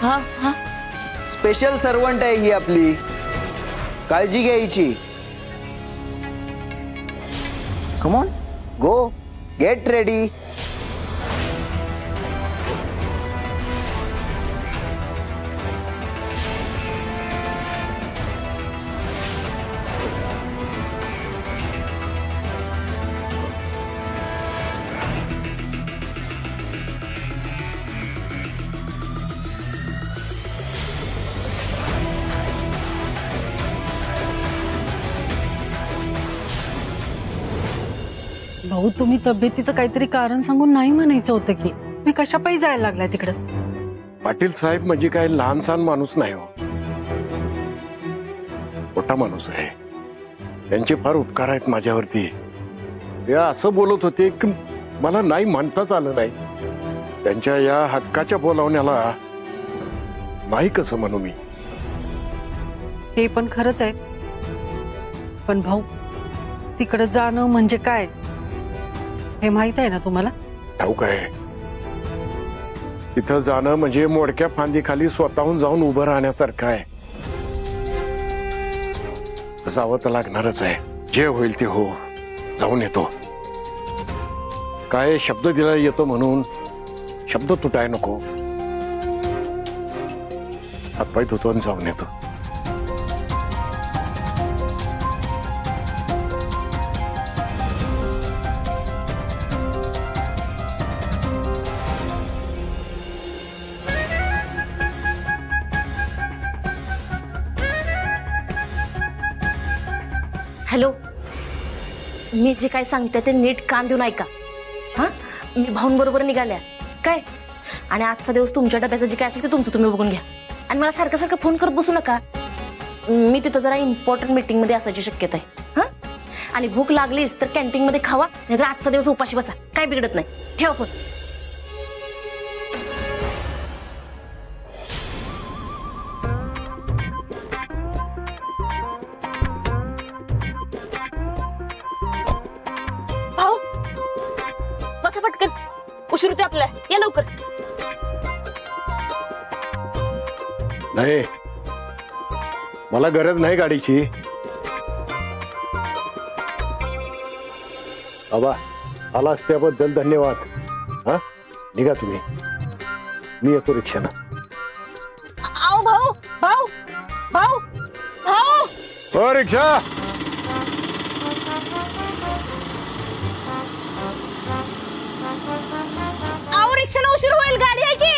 हा हा special servant आहे ही आपली, काळजी घ्यायची. Come on, go get ready. भाऊ तुम्ही तब्येतीचं काहीतरी कारण सांगून नाही म्हणायचं होतं की, तुम्ही कशापायी जायला लागलाय तिकडे? पाटील साहेब म्हणजे काय लहान सहान माणूस नाही हो, मोठा माणूस आहे. त्यांचे फार उपकार आहेत माझ्यावरती. ते असं बोलत होते की मला नाही म्हणताच आलं नाही. त्यांच्या या हक्काच्या बोलावण्याला नाही कसं म्हणू मी. ते पण खरंच आहे, पण भाऊ तिकडे जाणं म्हणजे काय हे माहित आहे ना तुम्हाला? ठाऊक आहे. तिथं जाणं म्हणजे मोडक्या फांदीखाली स्वतःहून जाऊन उभं राहण्यासारखं आहे. जावं तर लागणारच आहे. जे होईल ते हो, जाऊन येतो. काय शब्द दिला येतो म्हणून शब्द तुटाय नको. हातपाय धुतो आणि जाऊन येतो. हॅलो, मी जे काय सांगते ते नीट कान देऊन ऐका. हा, मी भाऊंबरोबर निघाल्या काय, आणि आजचा दिवस तुमच्या डब्याचं जे काय असेल ते तुमचं तुम्ही बघून घ्या. आणि मला सारखं सारखं फोन करत बसू नका. मी तिथं जरा इम्पॉर्टंट मीटिंग मध्ये असायची शक्यता आहे. हा, आणि भूक लागलीच तर कॅन्टीन मध्ये खावा, नाहीतर आजचा दिवस उपाशी बसा, काय बिघडत नाही. ठेवा फोन. भाऊ बसा पटकन, उशीर होतोय आपल्याला, या लवकर. नाही, मला गरज नाही गाडीची. बाबा आलास त्याबद्दल धन्यवाद. हा, निघा तुम्ही, मी येतो रिक्षानं. आओ भाऊ, भाऊ भाऊ भाऊ. हो रिक्षा. आओ रिक्षाला उशीर होईल, गाडी आहे की.